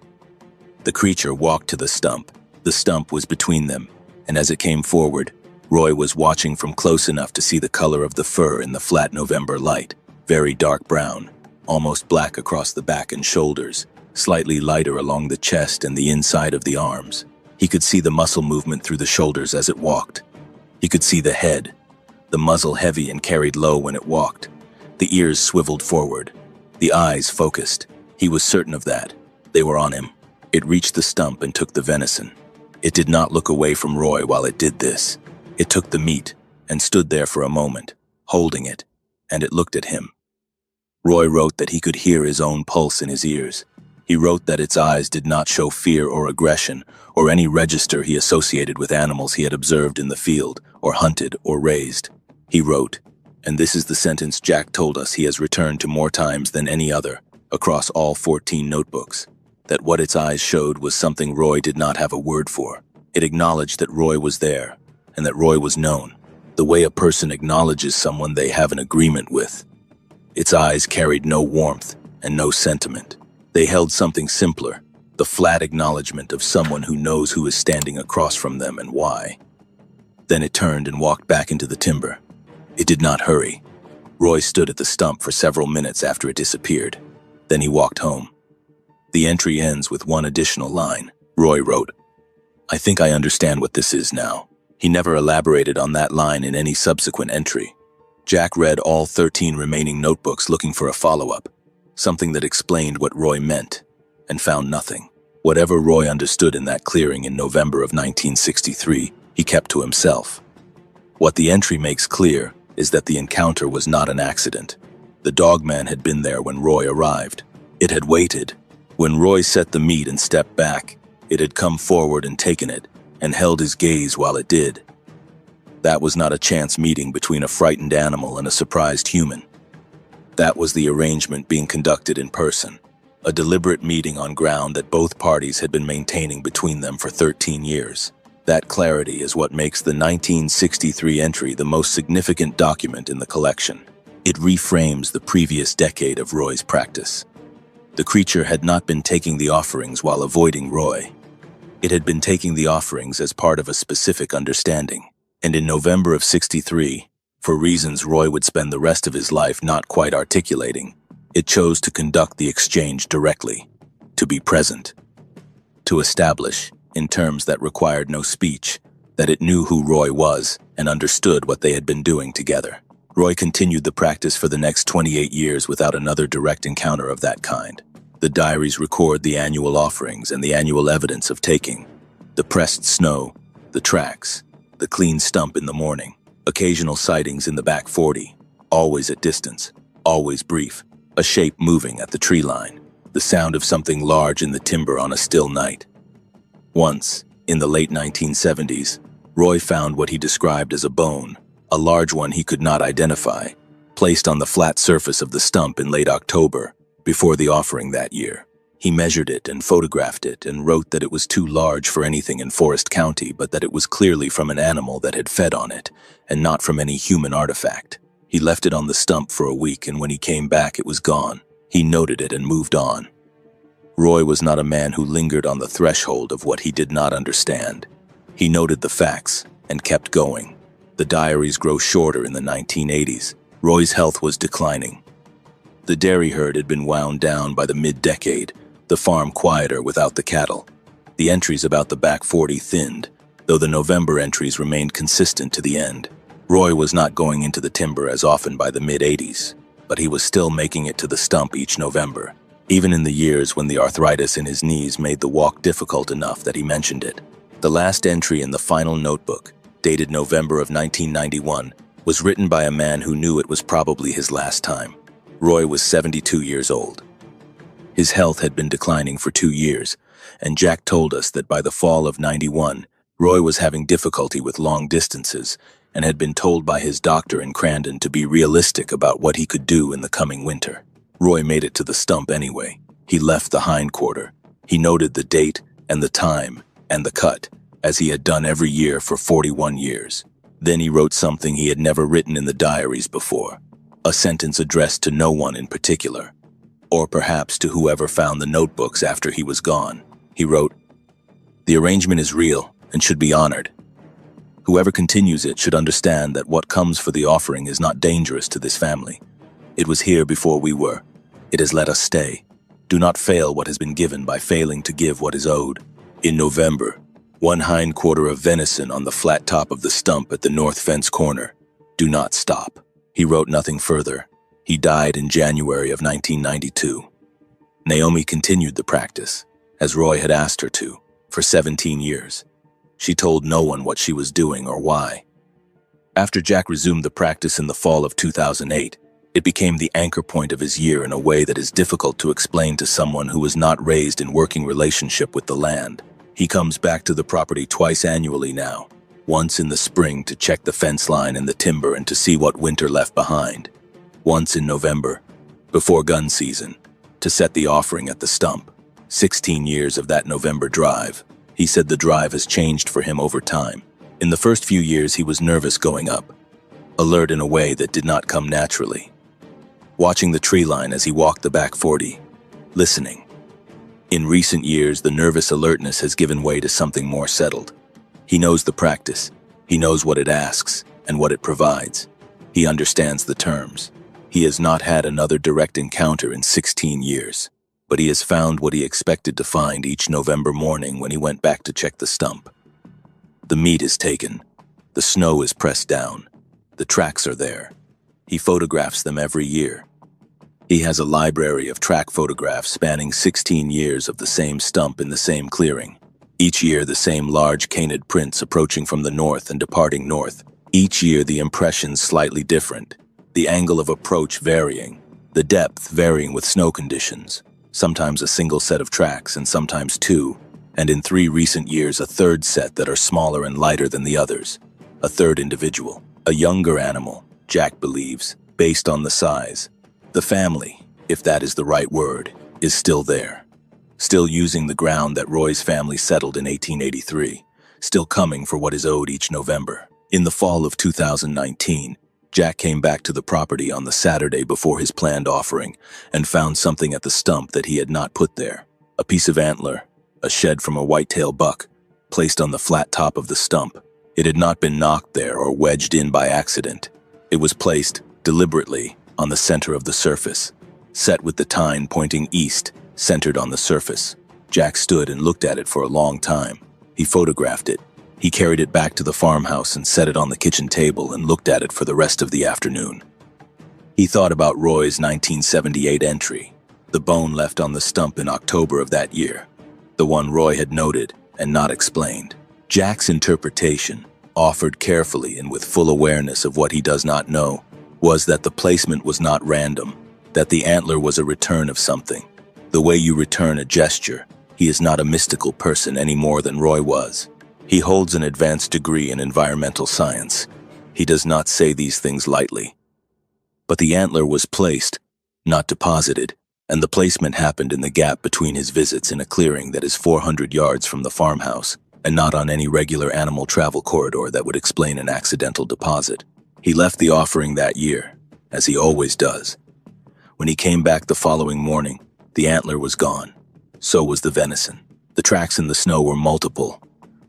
The creature walked to the stump. The stump was between them, and as it came forward, Roy was watching from close enough to see the color of the fur in the flat November light: very dark brown, almost black across the back and shoulders, slightly lighter along the chest and the inside of the arms. He could see the muscle movement through the shoulders as it walked. He could see the head, the muzzle heavy and carried low when it walked, the ears swiveled forward, the eyes focused. He was certain of that. They were on him. It reached the stump and took the venison. It did not look away from Roy while it did this. It took the meat and stood there for a moment, holding it, and it looked at him. Roy wrote that he could hear his own pulse in his ears. He wrote that its eyes did not show fear or aggression or any register he associated with animals he had observed in the field or hunted or raised. He wrote, and this is the sentence Jack told us he has returned to more times than any other, across all 14 notebooks, that what its eyes showed was something Roy did not have a word for. It acknowledged that Roy was there, and that Roy was known, the way a person acknowledges someone they have an agreement with. Its eyes carried no warmth and no sentiment. They held something simpler, the flat acknowledgement of someone who knows who is standing across from them and why. Then it turned and walked back into the timber. It did not hurry. Roy stood at the stump for several minutes after it disappeared. Then he walked home. The entry ends with one additional line. Roy wrote, "I think I understand what this is now." He never elaborated on that line in any subsequent entry. Jack read all 13 remaining notebooks looking for a follow-up, something that explained what Roy meant, and found nothing. Whatever Roy understood in that clearing in November of 1963, he kept to himself. What the entry makes clear is that the encounter was not an accident. The dogman had been there when Roy arrived. It had waited. When Roy set the meat and stepped back, it had come forward and taken it, and held his gaze while it did. That was not a chance meeting between a frightened animal and a surprised human. That was the arrangement being conducted in person, a deliberate meeting on ground that both parties had been maintaining between them for 13 years. That clarity is what makes the 1963 entry the most significant document in the collection. It reframes the previous decade of Roy's practice. The creature had not been taking the offerings while avoiding Roy. It had been taking the offerings as part of a specific understanding. And in November of '63, for reasons Roy would spend the rest of his life not quite articulating, it chose to conduct the exchange directly, to be present, to establish, in terms that required no speech, that it knew who Roy was and understood what they had been doing together. Roy continued the practice for the next 28 years without another direct encounter of that kind. The diaries record the annual offerings and the annual evidence of taking, the pressed snow, the tracks, the clean stump in the morning, occasional sightings in the back 40, always at distance, always brief, a shape moving at the tree line, the sound of something large in the timber on a still night. Once, in the late 1970s, Roy found what he described as a bone, a large one he could not identify, placed on the flat surface of the stump in late October, before the offering that year. He measured it and photographed it and wrote that it was too large for anything in Forest County, but that it was clearly from an animal that had fed on it, and not from any human artifact. He left it on the stump for a week, and when he came back, it was gone. He noted it and moved on. Roy was not a man who lingered on the threshold of what he did not understand. He noted the facts and kept going. The diaries grow shorter in the 1980s. Roy's health was declining. The dairy herd had been wound down by the mid-decade, the farm quieter without the cattle. The entries about the back 40 thinned, though the November entries remained consistent to the end. Roy was not going into the timber as often by the mid-80s, but he was still making it to the stump each November, even in the years when the arthritis in his knees made the walk difficult enough that he mentioned it. The last entry in the final notebook, dated November of 1991, was written by a man who knew it was probably his last time. Roy was 72 years old. His health had been declining for 2 years, and Jack told us that by the fall of '91, Roy was having difficulty with long distances and had been told by his doctor in Crandon to be realistic about what he could do in the coming winter. Roy made it to the stump anyway. He left the hindquarter. He noted the date and the time and the cut, as he had done every year for 41 years. Then he wrote something he had never written in the diaries before, a sentence addressed to no one in particular, or perhaps to whoever found the notebooks after he was gone. He wrote, "The arrangement is real and should be honored. Whoever continues it should understand that what comes for the offering is not dangerous to this family. It was here before we were. It has let us stay. Do not fail what has been given by failing to give what is owed." In November, 1 hindquarter of venison on the flat top of the stump at the north fence corner. Do not stop. He wrote nothing further. He died in January of 1992. Naomi continued the practice, as Roy had asked her to, for 17 years. She told no one what she was doing or why. After Jack resumed the practice in the fall of 2008, it became the anchor point of his year in a way that is difficult to explain to someone who was not raised in working relationship with the land. He comes back to the property twice annually now, once in the spring to check the fence line and the timber and to see what winter left behind, once in November, before gun season, to set the offering at the stump. 16 years of that November drive. He said the drive has changed for him over time. In the first few years he was nervous going up, alert in a way that did not come naturally. Watching the tree line as he walked the back 40, listening. In recent years, the nervous alertness has given way to something more settled. He knows the practice. He knows what it asks and what it provides. He understands the terms. He has not had another direct encounter in 16 years, but he has found what he expected to find each November morning when he went back to check the stump. The meat is taken. The snow is pressed down. The tracks are there. He photographs them every year. He has a library of track photographs spanning 16 years of the same stump in the same clearing. Each year, the same large canid prints approaching from the north and departing north. Each year, the impressions slightly different, the angle of approach varying, the depth varying with snow conditions, sometimes a single set of tracks and sometimes two, and in 3 recent years, a third set that are smaller and lighter than the others. A third individual, a younger animal, Jack believes, based on the size. The family, if that is the right word, is still there. Still using the ground that Roy's family settled in 1883, still coming for what is owed each November. In the fall of 2019, Jack came back to the property on the Saturday before his planned offering and found something at the stump that he had not put there. A piece of antler, a shed from a whitetail buck, placed on the flat top of the stump. It had not been knocked there or wedged in by accident. It was placed, deliberately, on the center of the surface, set with the tine pointing east, centered on the surface. Jack stood and looked at it for a long time. He photographed it. He carried it back to the farmhouse and set it on the kitchen table and looked at it for the rest of the afternoon. He thought about Roy's 1978 entry, the bone left on the stump in October of that year, the one Roy had noted and not explained. Jack's interpretation, offered carefully and with full awareness of what he does not know, was that the placement was not random, that the antler was a return of something. The way you return a gesture. He is not a mystical person any more than Roy was. He holds an advanced degree in environmental science. He does not say these things lightly. But the antler was placed, not deposited, and the placement happened in the gap between his visits in a clearing that is 400 yards from the farmhouse, and not on any regular animal travel corridor that would explain an accidental deposit. He left the offering that year, as he always does. When he came back the following morning, the antler was gone. So was the venison. The tracks in the snow were multiple,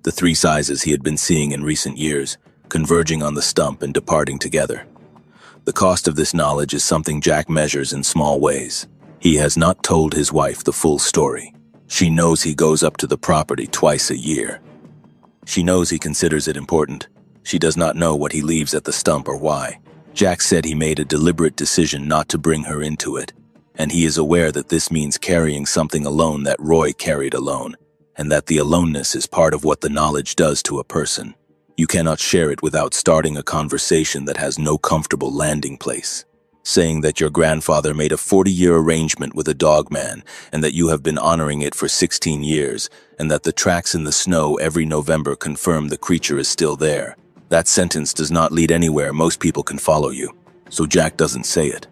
the 3 sizes he had been seeing in recent years, converging on the stump and departing together. The cost of this knowledge is something Jack measures in small ways. He has not told his wife the full story. She knows he goes up to the property twice a year. She knows he considers it important. She does not know what he leaves at the stump or why. Jack said he made a deliberate decision not to bring her into it, and he is aware that this means carrying something alone that Roy carried alone, and that the aloneness is part of what the knowledge does to a person. You cannot share it without starting a conversation that has no comfortable landing place. Saying that your grandfather made a 40-year arrangement with a dogman and that you have been honoring it for 16 years, and that the tracks in the snow every November confirm the creature is still there. That sentence does not lead anywhere most people can follow you, so Jack doesn't say it.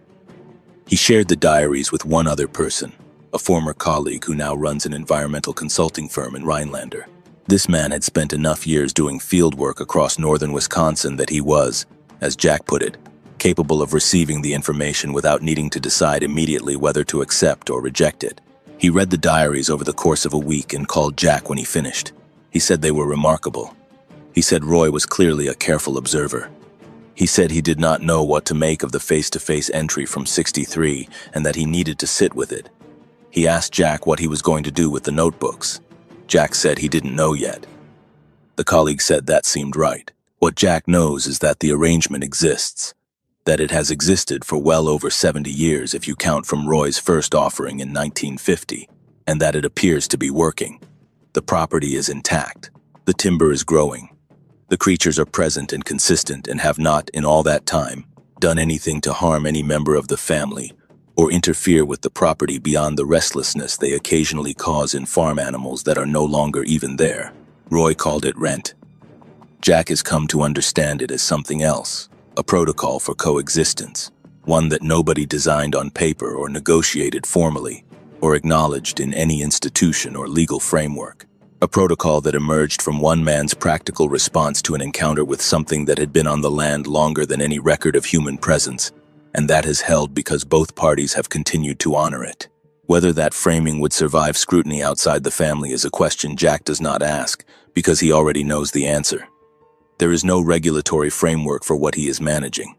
He shared the diaries with one other person, a former colleague who now runs an environmental consulting firm in Rhinelander. This man had spent enough years doing field work across northern Wisconsin that he was, as Jack put it, capable of receiving the information without needing to decide immediately whether to accept or reject it. He read the diaries over the course of a week and called Jack when he finished. He said they were remarkable. He said Roy was clearly a careful observer. He said he did not know what to make of the face-to-face entry from 63 and that he needed to sit with it. He asked Jack what he was going to do with the notebooks. Jack said he didn't know yet. The colleague said that seemed right. What Jack knows is that the arrangement exists, that it has existed for well over 70 years if you count from Roy's first offering in 1950, and that it appears to be working. The property is intact. The timber is growing. The creatures are present and consistent and have not, in all that time, done anything to harm any member of the family or interfere with the property beyond the restlessness they occasionally cause in farm animals that are no longer even there. Roy called it rent. Jack has come to understand it as something else, a protocol for coexistence, one that nobody designed on paper or negotiated formally or acknowledged in any institution or legal framework. A protocol that emerged from one man's practical response to an encounter with something that had been on the land longer than any record of human presence, and that has held because both parties have continued to honor it. Whether that framing would survive scrutiny outside the family is a question Jack does not ask, because he already knows the answer. There is no regulatory framework for what he is managing.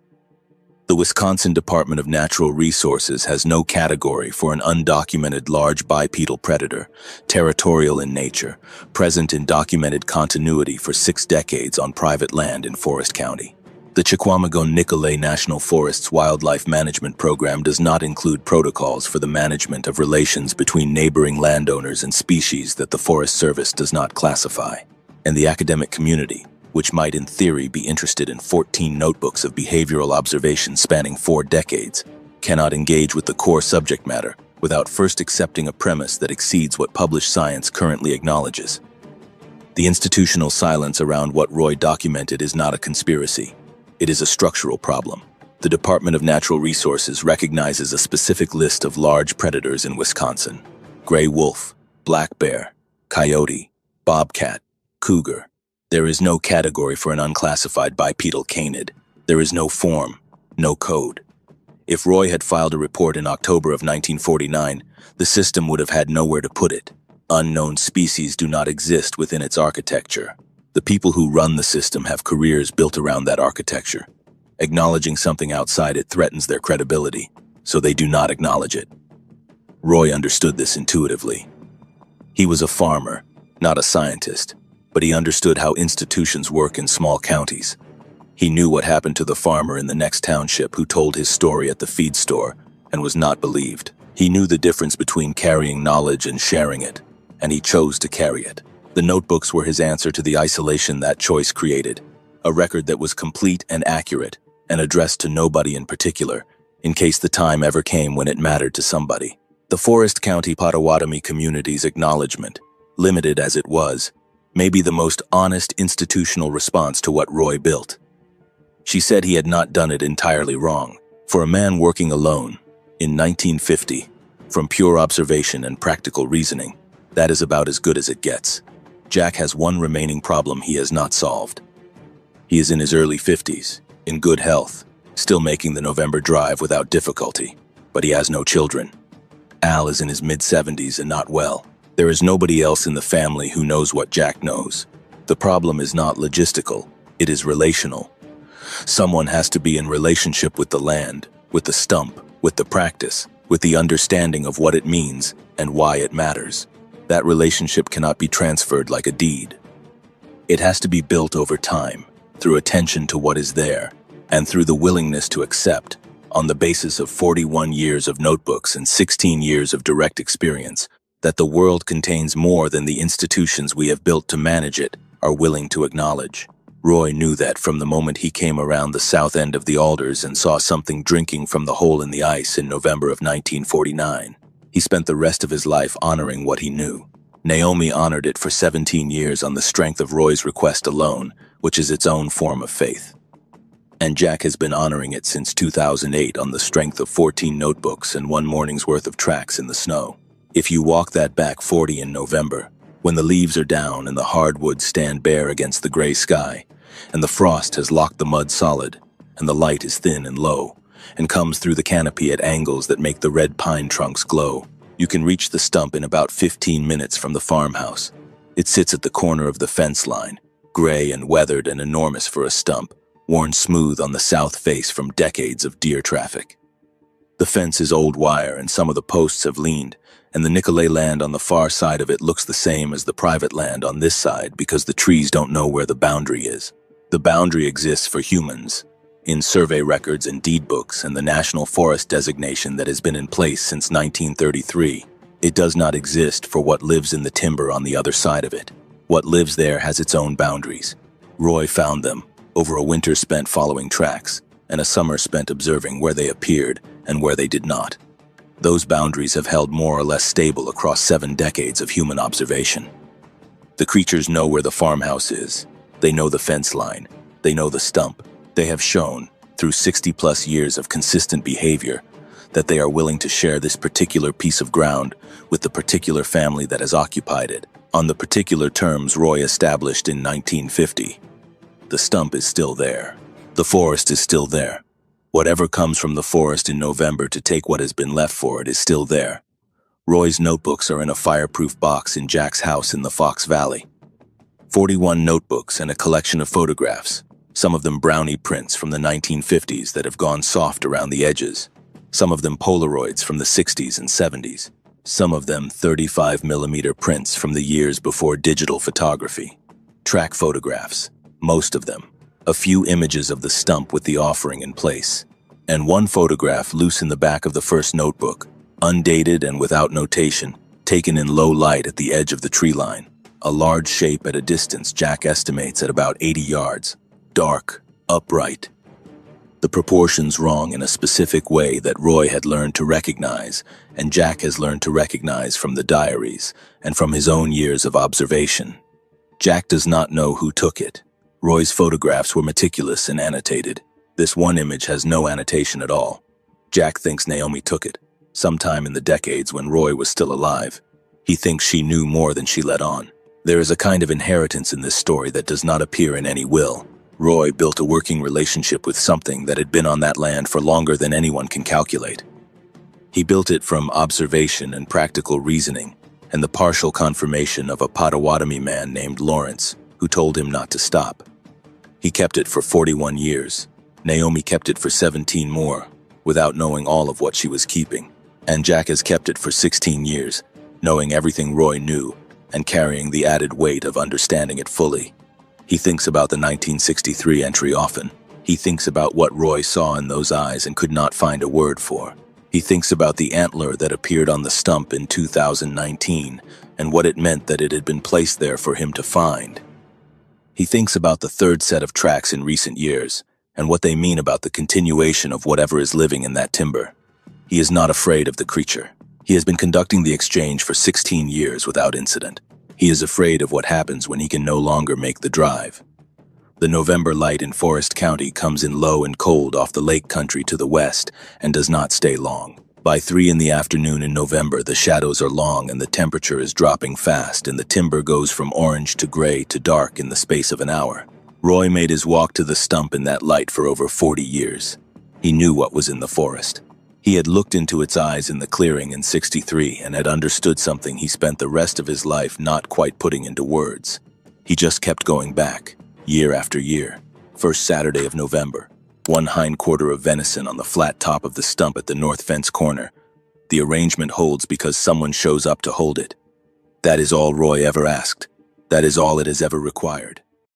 The Wisconsin Department of Natural Resources has no category for an undocumented large bipedal predator, territorial in nature, present in documented continuity for 6 decades on private land in Forest County. The Chiquamagon-Nicolet National Forest's Wildlife Management Program does not include protocols for the management of relations between neighboring landowners and species that the Forest Service does not classify. And the academic community, which might in theory be interested in 14 notebooks of behavioral observation spanning 4 decades, cannot engage with the core subject matter without first accepting a premise that exceeds what published science currently acknowledges. The institutional silence around what Roy documented is not a conspiracy. It is a structural problem. The Department of Natural Resources recognizes a specific list of large predators in Wisconsin: gray wolf, black bear, coyote, bobcat, cougar. There is no category for an unclassified bipedal canid. There is no form, no code. If Roy had filed a report in October of 1949, the system would have had nowhere to put it. Unknown species do not exist within its architecture. The people who run the system have careers built around that architecture. Acknowledging something outside it threatens their credibility, so they do not acknowledge it. Roy understood this intuitively. He was a farmer, not a scientist, but he understood how institutions work in small counties. He knew what happened to the farmer in the next township who told his story at the feed store and was not believed. He knew the difference between carrying knowledge and sharing it, and he chose to carry it. The notebooks were his answer to the isolation that choice created, a record that was complete and accurate and addressed to nobody in particular, in case the time ever came when it mattered to somebody. The Forest County Potawatomi community's acknowledgement, limited as it was, may be the most honest institutional response to what Roy built. She said he had not done it entirely wrong. For a man working alone, in 1950, from pure observation and practical reasoning, that is about as good as it gets. Jack has one remaining problem he has not solved. He is in his early 50s, in good health, still making the November drive without difficulty, but he has no children. Al is in his mid-70s and not well. There is nobody else in the family who knows what Jack knows. The problem is not logistical, it is relational. Someone has to be in relationship with the land, with the stump, with the practice, with the understanding of what it means and why it matters. That relationship cannot be transferred like a deed. It has to be built over time, through attention to what is there, and through the willingness to accept, on the basis of 41 years of notebooks and 16 years of direct experience, that the world contains more than the institutions we have built to manage it are willing to acknowledge. Roy knew that from the moment he came around the south end of the alders and saw something drinking from the hole in the ice in November of 1949. He spent the rest of his life honoring what he knew. Naomi honored it for 17 years on the strength of Roy's request alone, which is its own form of faith. And Jack has been honoring it since 2008 on the strength of 14 notebooks and 1 morning's worth of tracks in the snow. If you walk that back 40 in November, when the leaves are down and the hardwoods stand bare against the gray sky, and the frost has locked the mud solid, and the light is thin and low, and comes through the canopy at angles that make the red pine trunks glow, you can reach the stump in about 15 minutes from the farmhouse. It sits at the corner of the fence line, gray and weathered and enormous for a stump, worn smooth on the south face from decades of deer traffic. The fence is old wire and some of the posts have leaned, and the Nicolet land on the far side of it looks the same as the private land on this side because the trees don't know where the boundary is. The boundary exists for humans, in survey records and deed books and the National Forest designation that has been in place since 1933. It does not exist for what lives in the timber on the other side of it. What lives there has its own boundaries. Roy found them, over a winter spent following tracks, and a summer spent observing where they appeared and where they did not. Those boundaries have held more or less stable across 7 decades of human observation. The creatures know where the farmhouse is. They know the fence line. They know the stump. They have shown, through 60-plus years of consistent behavior, that they are willing to share this particular piece of ground with the particular family that has occupied it, on the particular terms Roy established in 1950. The stump is still there. The forest is still there. Whatever comes from the forest in November to take what has been left for it is still there. Roy's notebooks are in a fireproof box in Jack's house in the Fox Valley. 41 notebooks and a collection of photographs, some of them brownie prints from the 1950s that have gone soft around the edges, some of them Polaroids from the 60s and 70s, some of them 35mm prints from the years before digital photography, track photographs, most of them, a few images of the stump with the offering in place, and one photograph loose in the back of the first notebook, undated and without notation, taken in low light at the edge of the tree line. A large shape at a distance Jack estimates at about 80 yards. Dark, upright. The proportions wrong in a specific way that Roy had learned to recognize, and Jack has learned to recognize from the diaries and from his own years of observation. Jack does not know who took it. Roy's photographs were meticulous and annotated. This one image has no annotation at all. Jack thinks Naomi took it, sometime in the decades when Roy was still alive. He thinks she knew more than she let on. There is a kind of inheritance in this story that does not appear in any will. Roy built a working relationship with something that had been on that land for longer than anyone can calculate. He built it from observation and practical reasoning, and the partial confirmation of a Potawatomi man named Lawrence, who told him not to stop. He kept it for 41 years. Naomi kept it for 17 more, without knowing all of what she was keeping. And Jack has kept it for 16 years, knowing everything Roy knew, and carrying the added weight of understanding it fully. He thinks about the 1963 entry often. He thinks about what Roy saw in those eyes and could not find a word for. He thinks about the antler that appeared on the stump in 2019 and what it meant that it had been placed there for him to find. He thinks about the third set of tracks in recent years and what they mean about the continuation of whatever is living in that timber. He is not afraid of the creature. He has been conducting the exchange for 16 years without incident. He is afraid of what happens when he can no longer make the drive. The November light in Forest County comes in low and cold off the lake country to the west and does not stay long. By 3 in the afternoon in November, the shadows are long and the temperature is dropping fast, and the timber goes from orange to gray to dark in the space of an hour. Roy made his walk to the stump in that light for over 40 years. He knew what was in the forest. He had looked into its eyes in the clearing in '63 and had understood something he spent the rest of his life not quite putting into words. He just kept going back, year after year. First Saturday of November, 1 hindquarter of venison on the flat top of the stump at the north fence corner. The arrangement holds because someone shows up to hold it. That is all Roy ever asked. That is all it has ever required.